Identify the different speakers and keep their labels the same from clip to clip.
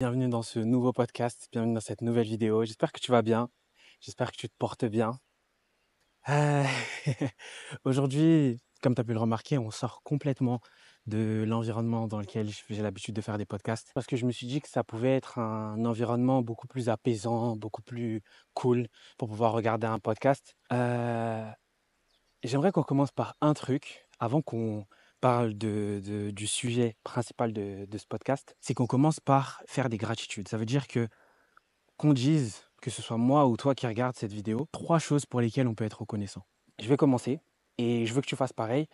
Speaker 1: Bienvenue dans ce nouveau podcast, bienvenue dans cette nouvelle vidéo. J'espère que tu vas bien, j'espère que tu te portes bien. Euh, Aujourd'hui, comme tu as pu le remarquer, on sort complètement de l'environnement dans lequel j'ai l'habitude de faire des podcasts parce que je me suis dit que ça pouvait être un environnement beaucoup plus apaisant, beaucoup plus cool pour pouvoir regarder un podcast. J'aimerais qu'on commence par un truc avant qu'on parle du sujet principal de ce podcast, c'est qu'on commence par faire des gratitudes. Ça veut dire que qu'on dise, que ce soit moi ou toi qui regarde cette vidéo, 3 choses pour lesquelles on peut être reconnaissant. Je vais commencer et je veux que tu fasses pareil.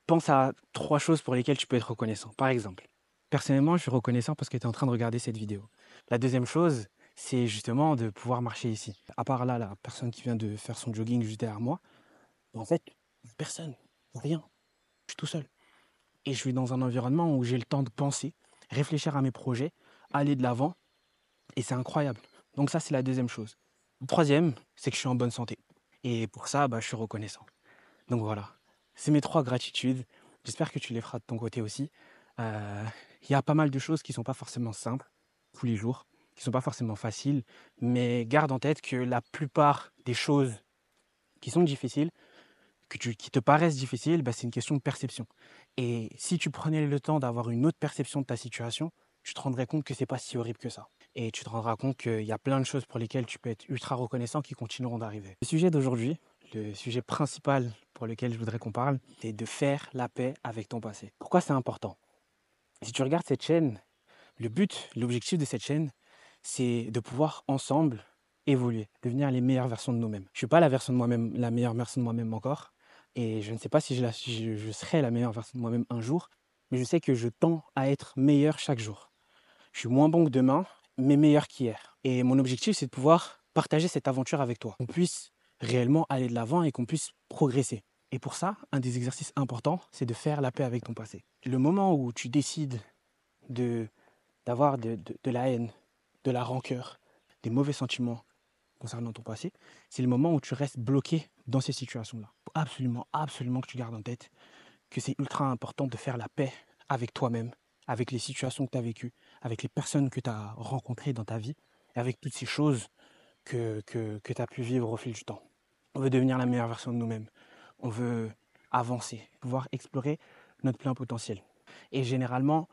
Speaker 1: Pense à 3 choses pour lesquelles tu peux être reconnaissant. Par exemple, personnellement, je suis reconnaissant parce que tu es en train de regarder cette vidéo. La deuxième chose, c'est justement de pouvoir marcher ici. À part là, la personne qui vient de faire son jogging juste derrière moi, en fait, personne, rien. Je suis tout seul. Et je suis dans un environnement où j'ai le temps de penser, réfléchir à mes projets, aller de l'avant. Et c'est incroyable. Donc ça, c'est la deuxième chose. Le troisième, c'est que je suis en bonne santé. Et pour ça, je suis reconnaissant. Donc voilà, c'est mes 3 gratitudes. J'espère que tu les feras de ton côté aussi. Il y a pas mal de choses qui ne sont pas forcément simples tous les jours, qui ne sont pas forcément faciles, mais garde en tête que la plupart des choses qui sont difficiles, qui te paraissent difficiles, c'est une question de perception. Et si tu prenais le temps d'avoir une autre perception de ta situation, tu te rendrais compte que c'est pas si horrible que ça. Et tu te rendras compte qu'il y a plein de choses pour lesquelles tu peux être ultra reconnaissant qui continueront d'arriver. Le sujet d'aujourd'hui, le sujet principal pour lequel je voudrais qu'on parle, c'est de faire la paix avec ton passé. Pourquoi c'est important? Si tu regardes cette chaîne, le but, l'objectif de cette chaîne, c'est de pouvoir ensemble évoluer, devenir les meilleures versions de nous-mêmes. Je ne suis pas la version de moi-même, la meilleure version de moi-même encore, et je ne sais pas si je serai la meilleure version de moi-même un jour, mais je sais que je tends à être meilleur chaque jour. Je suis moins bon que demain, mais meilleur qu'hier. Et mon objectif, c'est de pouvoir partager cette aventure avec toi, qu'on puisse réellement aller de l'avant et qu'on puisse progresser. Et pour ça, un des exercices importants, c'est de faire la paix avec ton passé. Le moment où tu décides de d'avoir de la haine, de la rancœur, des mauvais sentiments concernant ton passé, c'est le moment où tu restes bloqué dans ces situations-là. Il faut absolument, absolument que tu gardes en tête que c'est ultra important de faire la paix avec toi-même, avec les situations que tu as vécues, avec les personnes que tu as rencontrées dans ta vie, et avec toutes ces choses que tu as pu vivre au fil du temps. On veut devenir la meilleure version de nous-mêmes. On veut avancer, pouvoir explorer notre plein potentiel. Et généralement,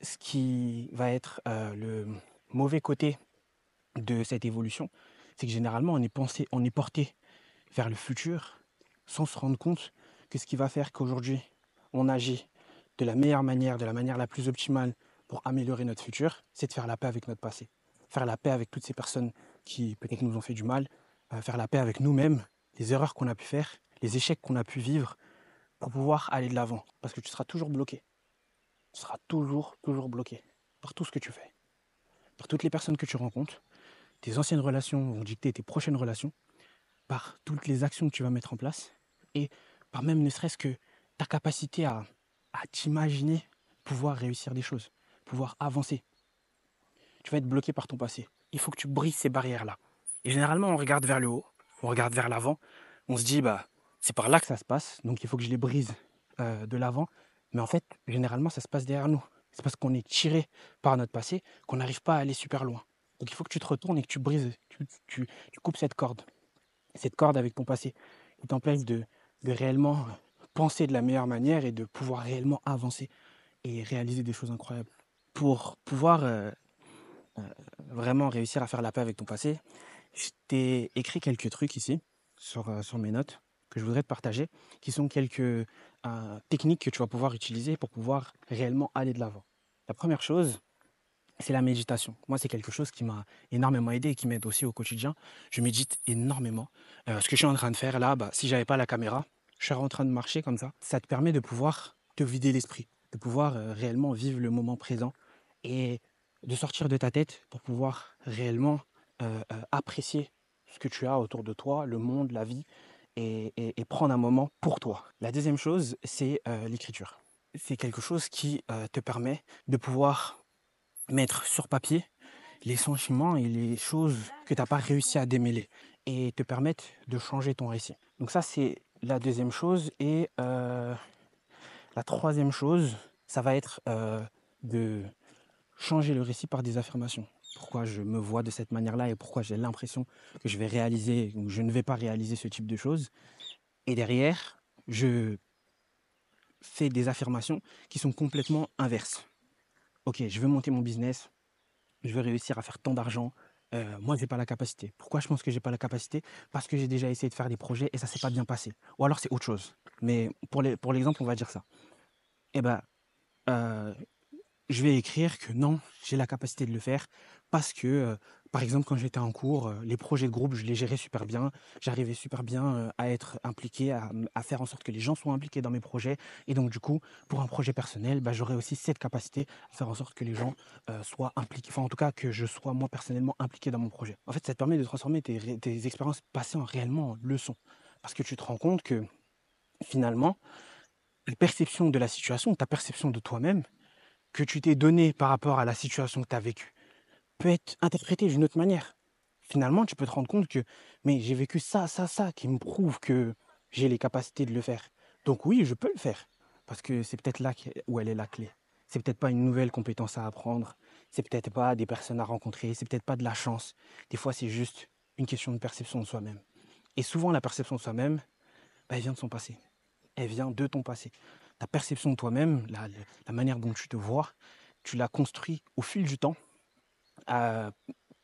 Speaker 1: ce qui va être le mauvais côté de cette évolution, c'est que généralement, on est porté vers le futur sans se rendre compte que ce qui va faire qu'aujourd'hui, on agit de la meilleure manière, de la manière la plus optimale pour améliorer notre futur, c'est de faire la paix avec notre passé. Faire la paix avec toutes ces personnes qui peut-être nous ont fait du mal, faire la paix avec nous-mêmes, les erreurs qu'on a pu faire, les échecs qu'on a pu vivre pour pouvoir aller de l'avant. Parce que tu seras toujours bloqué. Tu seras toujours, toujours bloqué par tout ce que tu fais, par toutes les personnes que tu rencontres. Tes anciennes relations vont dicter tes prochaines relations, par toutes les actions que tu vas mettre en place et par même ne serait-ce que ta capacité à t'imaginer pouvoir réussir des choses, pouvoir avancer. Tu vas être bloqué par ton passé. Il faut que tu brises ces barrières-là. Et généralement, on regarde vers le haut, on regarde vers l'avant, on se dit, c'est par là que ça se passe, donc il faut que je les brise de l'avant. Mais en fait, généralement, ça se passe derrière nous. C'est parce qu'on est tiré par notre passé qu'on n'arrive pas à aller super loin. Donc il faut que tu te retournes et que tu brises, tu coupes cette corde avec ton passé qui t'empêche de réellement penser de la meilleure manière et de pouvoir réellement avancer et réaliser des choses incroyables. Pour pouvoir vraiment réussir à faire la paix avec ton passé, je t'ai écrit quelques trucs ici sur mes notes que je voudrais te partager, qui sont quelques techniques que tu vas pouvoir utiliser pour pouvoir réellement aller de l'avant. La première chose, c'est la méditation. Moi, c'est quelque chose qui m'a énormément aidé et qui m'aide aussi au quotidien. Je médite énormément. Ce que je suis en train de faire là, si j'avais pas la caméra, je serais en train de marcher comme ça. Ça te permet de pouvoir te vider l'esprit, de pouvoir réellement vivre le moment présent et de sortir de ta tête pour pouvoir réellement apprécier ce que tu as autour de toi, le monde, la vie, et prendre un moment pour toi. La deuxième chose, c'est l'écriture. C'est quelque chose qui te permet de pouvoir mettre sur papier les sentiments et les choses que tu n'as pas réussi à démêler et te permettre de changer ton récit. Donc ça, c'est la deuxième chose. Et la troisième chose, ça va être de changer le récit par des affirmations. Pourquoi je me vois de cette manière-là et pourquoi j'ai l'impression que je vais réaliser ou je ne vais pas réaliser ce type de choses. Et derrière, je fais des affirmations qui sont complètement inverses. Ok, je veux monter mon business, je veux réussir à faire tant d'argent. Moi, je n'ai pas la capacité. Pourquoi je pense que je n'ai pas la capacité? Parce que j'ai déjà essayé de faire des projets et ça ne s'est pas bien passé. Ou alors c'est autre chose. Mais pour l'exemple, on va dire ça. Eh ben, euh, je vais écrire que non, j'ai la capacité de le faire parce que, par exemple, quand j'étais en cours, les projets de groupe, je les gérais super bien. J'arrivais super bien à être impliqué, à faire en sorte que les gens soient impliqués dans mes projets. Et donc, du coup, pour un projet personnel, bah, j'aurais aussi cette capacité à faire en sorte que les gens soient impliqués. Enfin, en tout cas, que je sois moi personnellement impliqué dans mon projet. En fait, ça te permet de transformer tes expériences passées en réellement en leçons. Parce que tu te rends compte que finalement, la perception de la situation, ta perception de toi-même, que tu t'es donné par rapport à la situation que tu as vécue peut être interprétée d'une autre manière. Finalement, tu peux te rendre compte que mais j'ai vécu ça, ça, ça, qui me prouve que j'ai les capacités de le faire. Donc oui, je peux le faire. Parce que c'est peut-être là où elle est la clé. C'est peut-être pas une nouvelle compétence à apprendre. C'est peut-être pas des personnes à rencontrer. C'est peut-être pas de la chance. Des fois, c'est juste une question de perception de soi-même. Et souvent, la perception de soi-même, bah, elle vient de son passé. Elle vient de ton passé. Ta perception de toi-même, la manière dont tu te vois, tu l'as construit au fil du temps euh,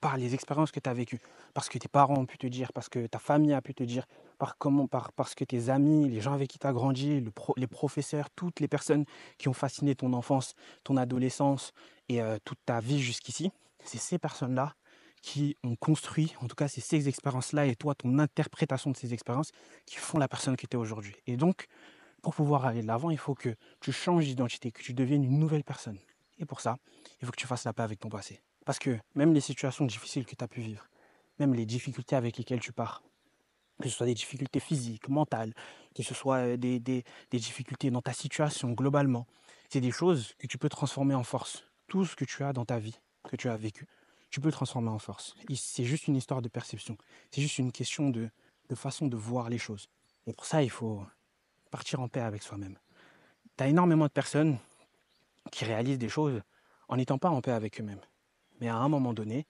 Speaker 1: par les expériences que tu as vécues. Parce que tes parents ont pu te dire, parce que ta famille a pu te dire, parce que tes amis, les gens avec qui tu as grandi, les professeurs, toutes les personnes qui ont fasciné ton enfance, ton adolescence et toute ta vie jusqu'ici, c'est ces personnes-là qui ont construit, en tout cas c'est ces expériences-là et toi, ton interprétation de ces expériences qui font la personne que tu es aujourd'hui. Et donc, pour pouvoir aller de l'avant, il faut que tu changes d'identité, que tu deviennes une nouvelle personne. Et pour ça, il faut que tu fasses la paix avec ton passé. Parce que même les situations difficiles que tu as pu vivre, même les difficultés avec lesquelles tu pars, que ce soit des difficultés physiques, mentales, que ce soit des difficultés dans ta situation globalement, c'est des choses que tu peux transformer en force. Tout ce que tu as dans ta vie, que tu as vécu, tu peux le transformer en force. C'est juste une histoire de perception. C'est juste une question de façon de voir les choses. Et pour ça, il faut partir en paix avec soi-même. Tu as énormément de personnes qui réalisent des choses en n'étant pas en paix avec eux-mêmes. Mais à un moment donné,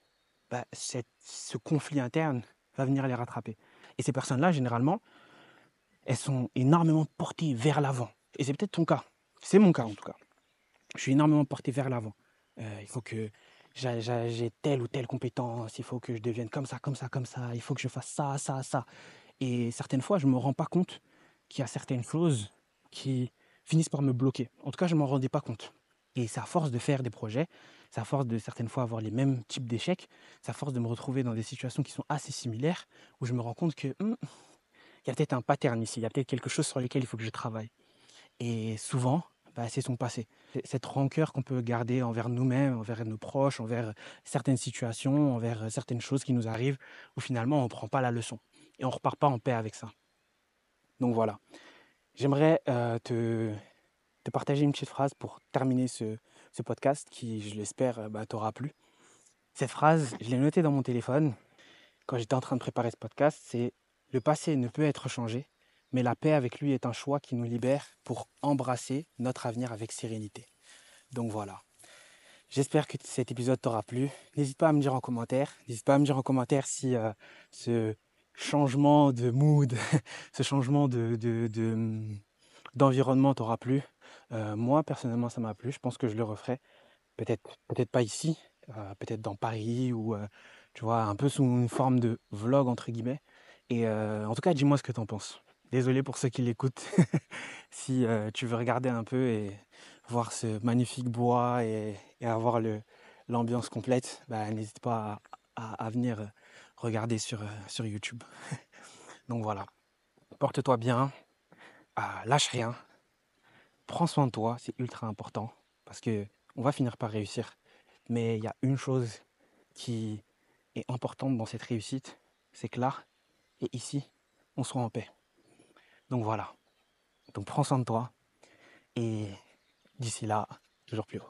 Speaker 1: bah, ce conflit interne va venir les rattraper. Et ces personnes-là, généralement, elles sont énormément portées vers l'avant. Et c'est peut-être ton cas. C'est mon cas en tout cas. Je suis énormément porté vers l'avant. Il faut que j'ai telle ou telle compétence, il faut que je devienne comme ça, comme ça, comme ça, il faut que je fasse ça, ça, ça. Et certaines fois, je ne me rends pas compte qu'il y a certaines choses qui finissent par me bloquer. En tout cas, je ne m'en rendais pas compte. Et c'est à force de faire des projets, c'est à force de certaines fois avoir les mêmes types d'échecs, c'est à force de me retrouver dans des situations qui sont assez similaires, où je me rends compte que il y a peut-être un pattern ici, il y a peut-être quelque chose sur lequel il faut que je travaille. Et souvent, bah, c'est son passé. Cette rancœur qu'on peut garder envers nous-mêmes, envers nos proches, envers certaines situations, envers certaines choses qui nous arrivent, où finalement on ne prend pas la leçon. Et on ne repart pas en paix avec ça. Donc voilà. J'aimerais te partager une petite phrase pour terminer ce podcast qui, je l'espère, t'aura plu. Cette phrase, je l'ai notée dans mon téléphone quand j'étais en train de préparer ce podcast, c'est: le passé ne peut être changé, mais la paix avec lui est un choix qui nous libère pour embrasser notre avenir avec sérénité. Donc voilà. J'espère que cet épisode t'aura plu. N'hésite pas à me dire en commentaire. N'hésite pas à me dire en commentaire si ce changement de mood, ce changement d'environnement t'aura plu. Moi, personnellement, ça m'a plu. Je pense que je le referai. Peut-être pas ici, peut-être dans Paris ou tu vois, un peu sous une forme de vlog entre guillemets. Et en tout cas, dis-moi ce que tu en penses. Désolé pour ceux qui l'écoutent. Si tu veux regarder un peu et voir ce magnifique bois et avoir l'ambiance complète, bah, n'hésite pas à venir regarder sur YouTube. Donc voilà, porte-toi bien, lâche rien, prends soin de toi, c'est ultra important parce que on va finir par réussir. Mais il y a une chose qui est importante dans cette réussite, c'est que là et ici, on soit en paix. Donc voilà. Donc prends soin de toi et d'ici là, toujours plus haut.